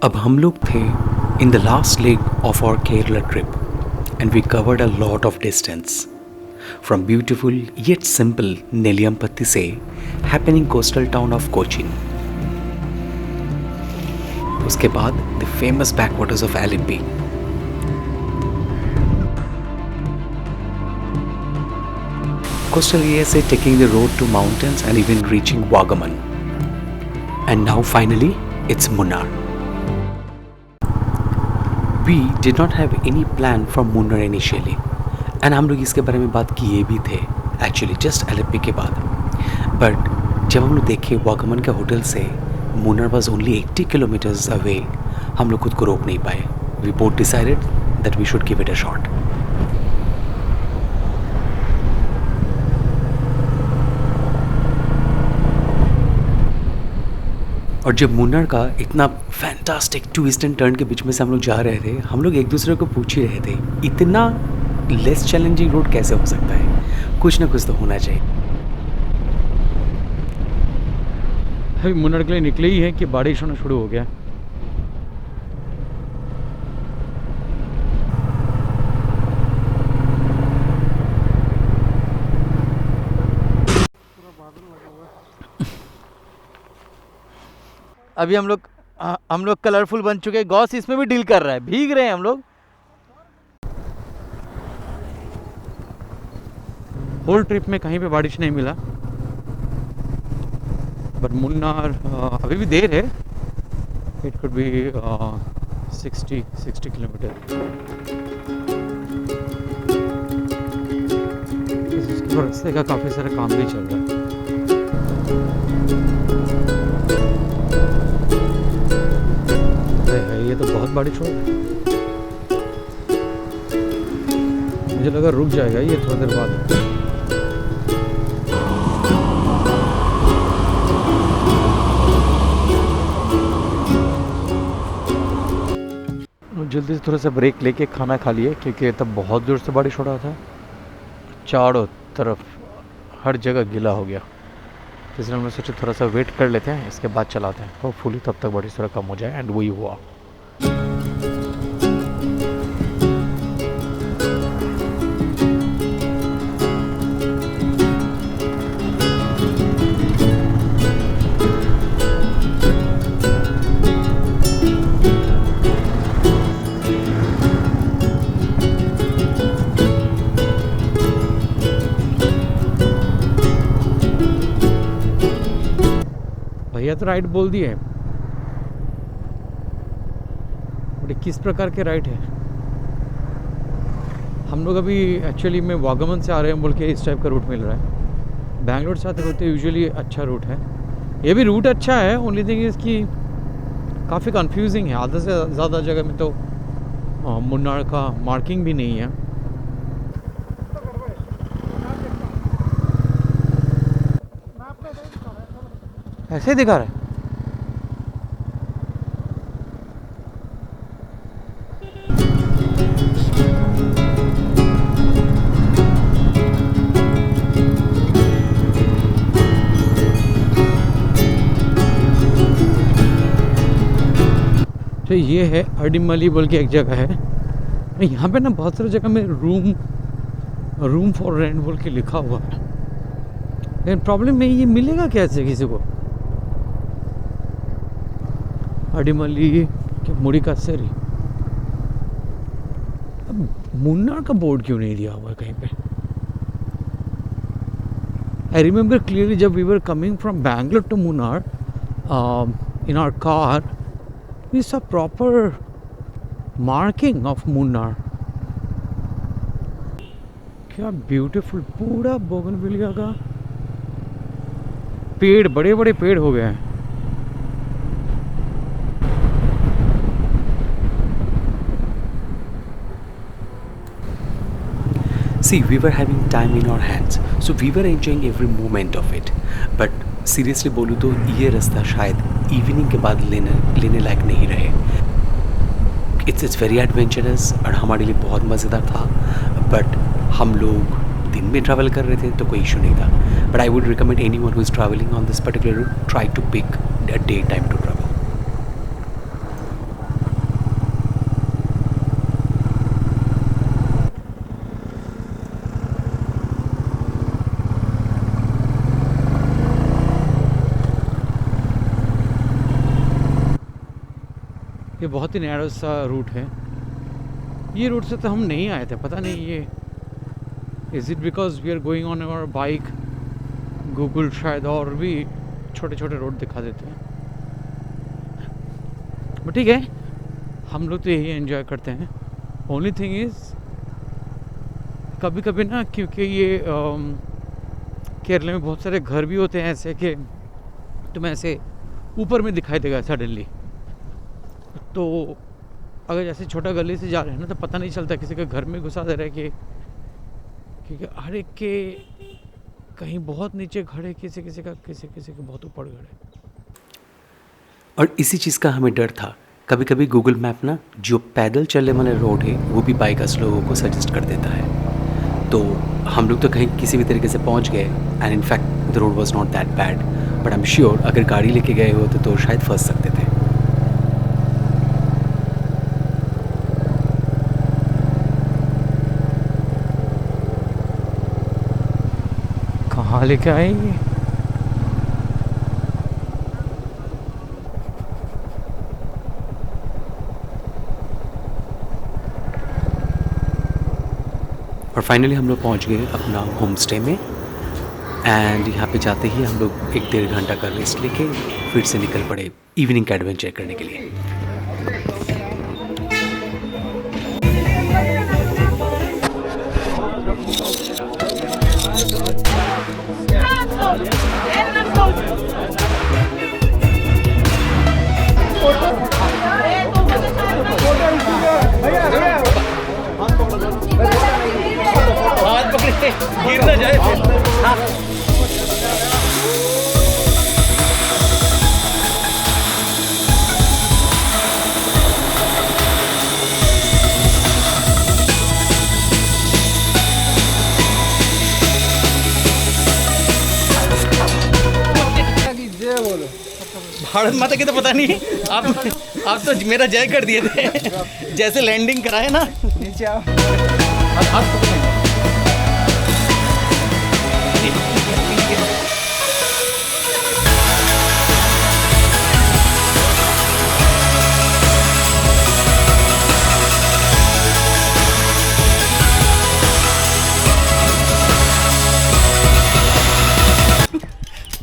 अब हम लोग थे in the last leg of our Kerala trip and we covered a lot of distance from beautiful yet simple Nelliyampathy से happening coastal town of Cochin, उसके बाद the famous backwaters of Alleppey, coastal areas say taking the road to mountains and even reaching Wagaman. And now finally, it's Munnar. We did not have any plan for Munnar initially. And हम लोग इसके बारे में बात किए भी थे actually just Alleppey के बाद. But जब हम लोग देखे वागमन के होटल से Munnar was only 80 kilometers away, हम लोग खुद को रोक नहीं पाए. We both decided that we should give it a shot. और जब मुन्नार का इतना फैंटास्टिक ट्विस्ट एंड टर्न के बीच में से हम लोग जा रहे थे, हम लोग एक दूसरे को पूछ ही रहे थे इतना लेस चैलेंजिंग रोड कैसे हो सकता है, कुछ ना कुछ तो होना चाहिए. अभी मुन्नार के लिए निकले ही हैं कि बारिश होना शुरू हो गया. अभी हम लोग कलरफुल बन चुके हैं. गॉस इसमें भी डील कर रहा है, भीग रहे हैं हम लोग. होल ट्रिप में कहीं पे बारिश नहीं मिला, बट मुन्नार अभी भी देर है. It could be 60 kilometre. इसके रास्ते का काफ़ी सारा काम भी चल रहा है. ये तो बहुत बारिश हो रहा है. मुझे लगा रुक जाएगा ये थोड़ी देर बाद. जल्दी से थोड़ा सा ब्रेक लेके खाना खा लिए क्योंकि तब बहुत जोर से बारिश हो रहा था. चारों तरफ हर जगह गीला हो गया. इसलिए हमने सोचा थोड़ा सा वेट कर लेते हैं, इसके बाद चलाते हैं. होपफुली तब तक बारिश थोड़ा कम हो जाए. एंड वही हुआ. भैया तो राइट बोल दिए, बट किस प्रकार के राइट है. हम लोग अभी एक्चुअली में वागमन से आ रहे हैं बोल के इस टाइप का रूट मिल रहा है. बैंगलोर से आते होते यूजुअली अच्छा रूट है. ये भी रूट अच्छा है, ओनली थिंग इसकी काफ़ी कंफ्यूजिंग है. आधा से ज़्यादा जगह में तो मुन्नार का मार्किंग भी नहीं है. ऐसे ही दिखा रहा है. तो ये है अडिमली बोल के एक जगह है. यहाँ पे ना बहुत सारी जगह में रूम फॉर रेंट बोल के लिखा हुआ है. लेकिन प्रॉब्लम है ये मिलेगा कैसे किसी को. अडिमली के मुड़िकासेरी. अब मुन्नार का बोर्ड क्यों नहीं दिया हुआ है कहीं पे. आई रिमेम्बर क्लियरली जब we were coming from Bangalore to Munnar in our car, we saw proper marking of Munnar. क्या ब्यूटीफुल. पूरा बोगनविलिया का पेड़, बड़े बड़े पेड़ हो गए हैं. See, we were having time in our hands, so we were enjoying every moment of it. But seriously बोलूँ तो ये रास्ता शायद इवनिंग के बाद लेने लायक नहीं रहे. It's very adventurous और हमारे लिए बहुत मज़ेदार था. बट हम लोग दिन में ट्रैवल कर रहे थे तो कोई इशू नहीं था. But I would recommend anyone who is travelling on this particular route, try to pick a day time to travel. ये बहुत ही नैरो सा रूट है। ये रूट से तो हम नहीं आए थे, पता नहीं ये is it because we are going on our bike. Google शायद और भी छोटे छोटे रोड दिखा देते हैं, बट ठीक है, हम लोग तो यही एंजॉय करते हैं। ओनली थिंग इज़ कभी कभी ना, क्योंकि ये केरला में बहुत सारे घर भी होते हैं ऐसे कि तुम्हें ऐसे ऊपर में दिखाई देगा सडनली। तो अगर जैसे छोटा गली से जा रहे हैं ना, तो पता नहीं चलता, किसी के घर में घुसा दे रहा है कि क्योंकि हर एक के कहीं बहुत नीचे घर है, किसी किसी का बहुत ऊपर घर है। और इसी चीज़ का हमें डर था। कभी कभी गूगल मैप ना जो पैदल चलने वाले रोड है वो भी बाइकर्स लोगों को सजेस्ट कर देता है। तो हम लोग तो कहीं किसी भी तरीके से पहुंच गए, and in fact the road was not that bad, but I am sure अगर गाड़ी लेके गए होते तो शायद फंस सकते थे। कहाँ लेके आएंगे? और फाइनली हम लोग पहुंच गए अपना होम स्टे में, एंड यहाँ पे जाते ही हम लोग 1-1.5 घंटा का रेस्ट लेके फिर से निकल पड़े इवनिंग का एडवेंचर करने के लिए। हाथ पकड़े गिर ना जाए। भारत माता की तो पता नहीं, आप तो मेरा जय कर दिए थे जैसे लैंडिंग कराए ना। नीचे आओ।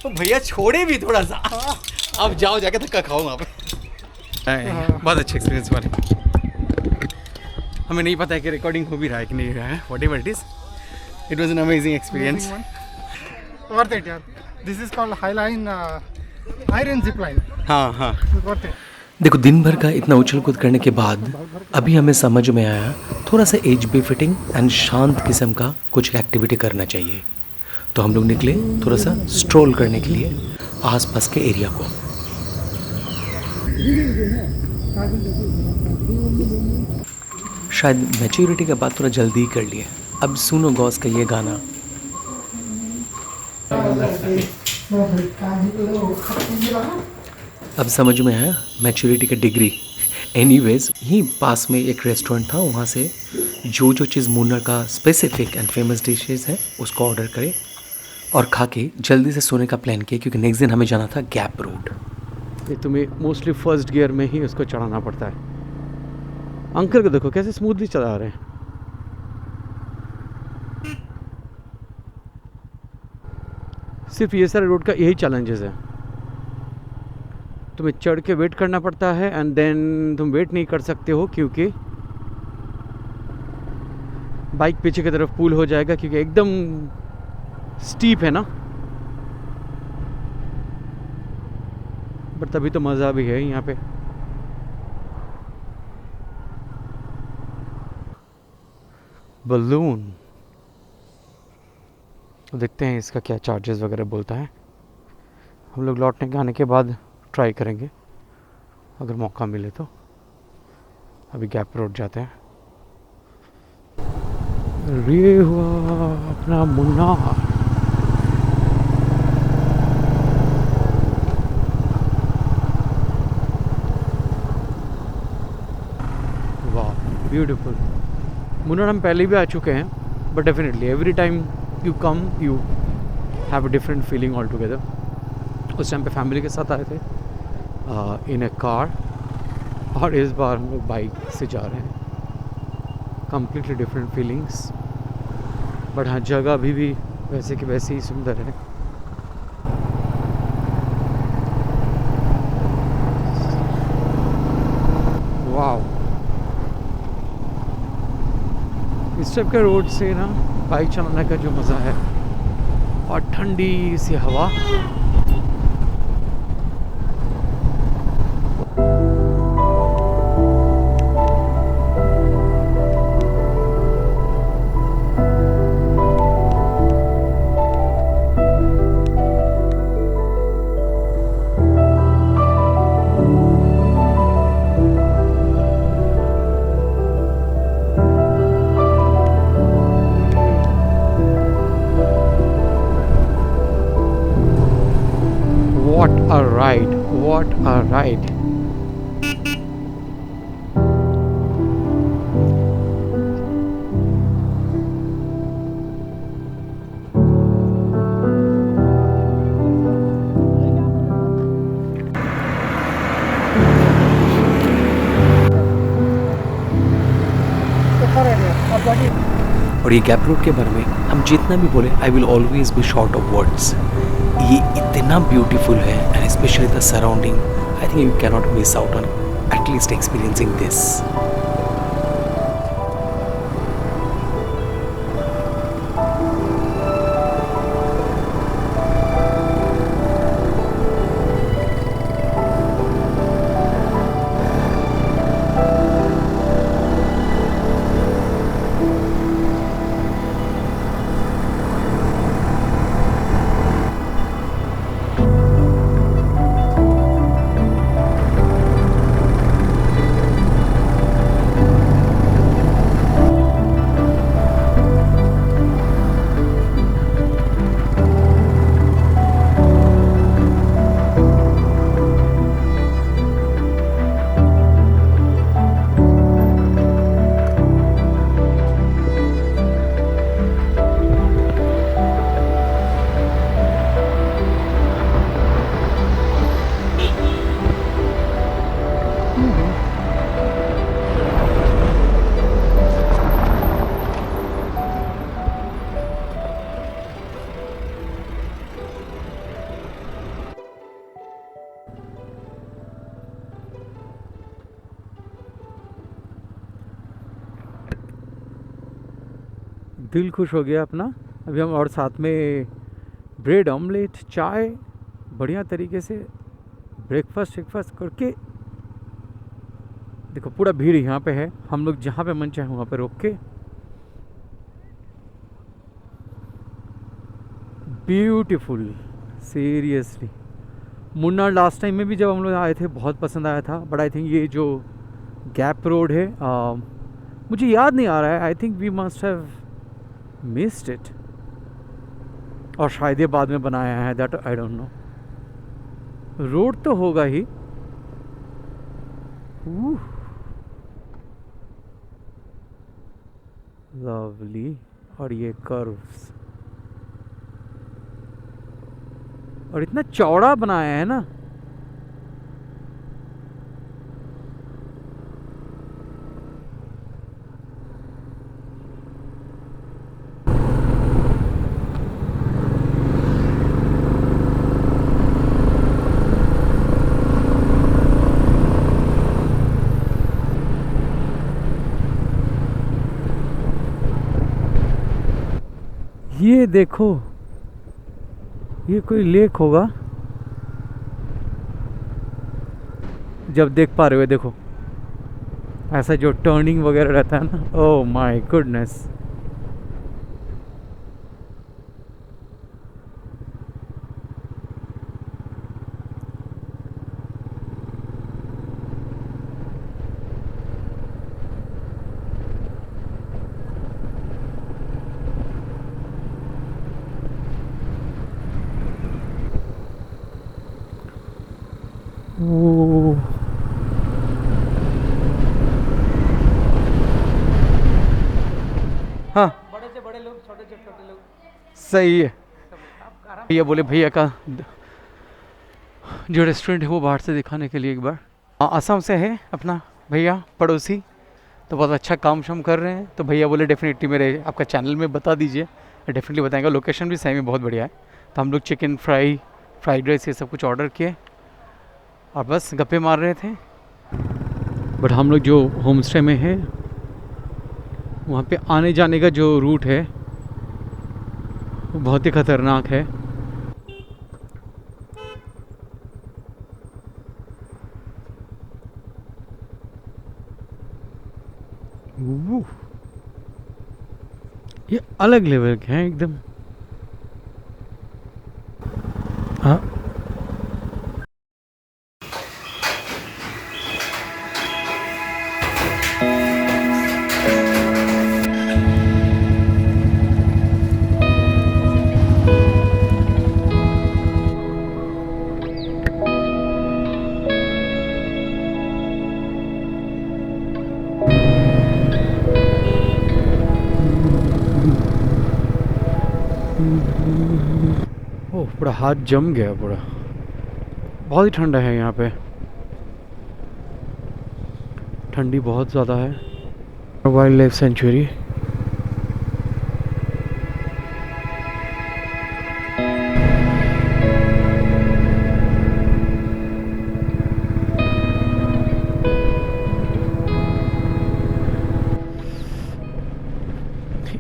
तो भैया छोड़े भी थोड़ा सा, अब जाओ जाके धक्का खाओ वहाँ पे। बहुत अच्छा एक्सपीरियंस वाले। हमें नहीं पता है कि रिकॉर्डिंग हो भी रहा है कि नहीं रहा है, what ever it is, it was an amazing experience. Worth it, yeah. This is called Highline Iron Zip Line. हाँ Worth it. देखो, दिन भर का इतना उछल कूद करने के बाद अभी हमें समझ में आया थोड़ा सा एज बी फिटिंग एंड शांत किस्म का कुछ एक्टिविटी करना चाहिए। तो हम लोग निकले थोड़ा सा स्ट्रोल करने के लिए आसपास के एरिया को। शायद मैच्योरिटी के बाद थोड़ा जल्दी ही कर लिए। अब सुनो गॉस का ये गाना। अब समझ में आया मैच्योरिटी का डिग्री। एनीवेज, यहीं पास में एक रेस्टोरेंट था, वहाँ से जो चीज़ मुन्नर का स्पेसिफिक एंड फेमस डिशेस है उसको ऑर्डर करें और खा के जल्दी से सोने का प्लान किया, क्योंकि नेक्स्ट दिन हमें जाना था गैप रोड। ये तुम्हें मोस्टली फर्स्ट गियर में ही उसको चढ़ाना पड़ता है। अंकल को देखो कैसे स्मूथली चला रहे हैं। सिर्फ ये सारे रोड का यही चैलेंजेस है, तुम्हें चढ़ के वेट करना पड़ता है, एंड देन तुम वेट नहीं कर सकते हो क्योंकि बाइक पीछे की तरफ पुल हो जाएगा, क्योंकि एकदम स्टीप है ना। बट तभी तो मज़ा भी है यहाँ पे। बलून देखते हैं इसका क्या चार्जेस वगैरह बोलता है। हम लोग लौटने के आने के बाद ट्राई करेंगे अगर मौका मिले तो। अभी गैप रोड जाते हैं। ये हुआ अपना मुन्नार। वाह ब्यूटीफुल। मुन्नार हम पहले भी आ चुके हैं, but definitely every time you come you have a different feeling all together. उस टाइम पे फैमिली के साथ आए थे इन ए कार, और इस बार हम लोग बाइक से जा रहे हैं, कम्प्लीटली डिफरेंट फीलिंग्स। बट हाँ, जगह अभी भी वैसे कि वैसे ही सुंदर है। वाव, इस टाइप के रोड से ना बाइक चलाने का जो मज़ा है, और ठंडी सी हवा। What a ride! What a ride! और ये गैप रोड के बारे में हम जितना भी बोले, I will always be short of words. ये इतना ब्यूटीफुल है, and specially the surrounding, I think you cannot miss out on at least experiencing this. दिल खुश हो गया अपना। अभी हम और साथ में ब्रेड ऑमलेट, चाय, बढ़िया तरीके से ब्रेकफास्ट करके। देखो पूरा भीड़ यहाँ पे है, हम लोग जहाँ पे मन चाहे वहाँ पे रोक के। Beautiful, seriously. Munnar last time में भी जब हम लोग आए थे बहुत पसंद आया था, बट आई थिंक ये जो गैप रोड है, मुझे याद नहीं आ रहा है। I think we must have missed it, और शायद ये बाद में बनाया है, that I don't know. Road तो होगा ही। लवली, और ये कर्व्स, और इतना चौड़ा बनाया है ना। ये देखो, ये कोई लेक होगा। जब देख पा रहे हो, देखो ऐसा जो टर्निंग वगैरह रहता है ना, ओह माय गुडनेस। ओ हाँ, बड़े से बड़े लोग, छोटे से छोटे लोग। सही है। ये बोले भैया का जो रेस्टोरेंट है वो बाहर से दिखाने के लिए एक बार। असम से है अपना भैया पड़ोसी, तो बहुत अच्छा काम शाम कर रहे हैं। तो भैया बोले डेफिनेटली मेरे आपका चैनल में बता दीजिए, डेफिनेटली बताएंगे। लोकेशन भी सही में बहुत बढ़िया है। तो हम लोग चिकन फ्राई, फ्राइड राइस ये सब कुछ ऑर्डर किए और बस गप्पे मार रहे थे। बट हम लोग जो होम स्टे में है वहाँ पे आने जाने का जो रूट है वो बहुत ही ख़तरनाक है। ये अलग लेवल के हैं एकदम। हाँ, ओह पूरा हाथ जम गया पूरा। बहुत ही ठंडा है यहाँ पे, ठंडी बहुत ज़्यादा है। वाइल्ड लाइफ सेंचुरी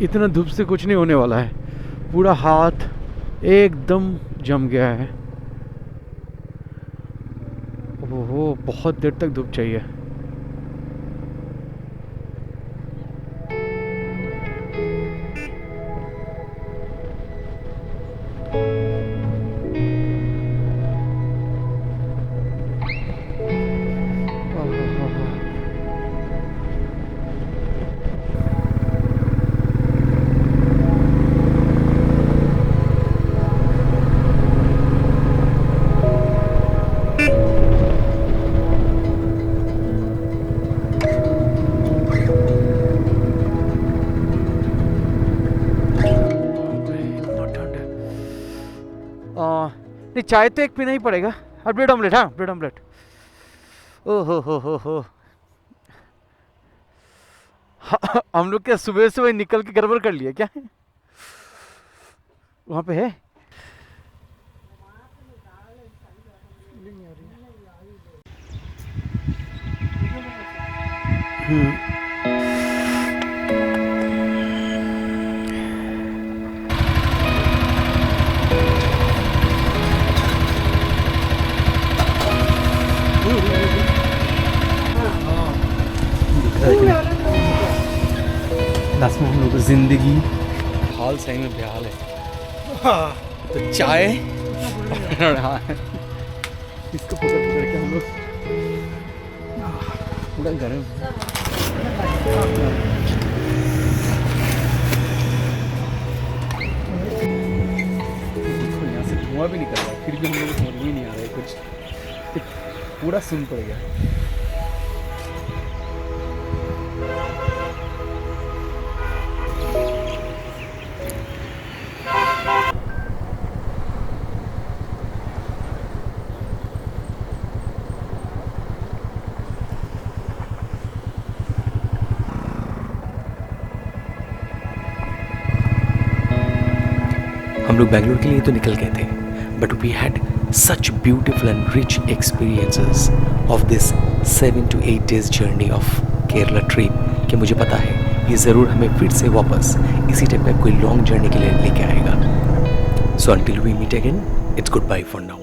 इतना धूप से कुछ नहीं होने वाला है, पूरा हाथ एकदम जम गया है। ओहो बहुत देर तक धूप चाहिए। नहीं चाय तो एक पीना ही पड़ेगा और ब्रेड ऑमलेट। हाँ ब्रेड ऑमलेट। ओहो हो हम लोग क्या सुबह सुबह निकल के गड़बड़ कर लिया क्या? वहाँ पे है लास्ट में हम लोग जिंदगी हाल सही में बेहाल है। तो चाय हाँ इसको पकड़ पकड़ के हम लोग पूरा गर्म। देखो यहाँ से धुआं भी निकल रहा है, फिर भी हम लोग को समझ में नहीं आ रहा है कुछ, पूरा सुन पड़ गया। हम लोग बेंगलोर के लिए तो निकल गए थे, but we had such beautiful and rich experiences of this 7 to 8 days journey of Kerala trip कि मुझे पता है ये ज़रूर हमें फिर से वापस इसी टाइप का कोई लॉन्ग जर्नी के लिए लेके आएगा। So until we meet again, it's goodbye for now.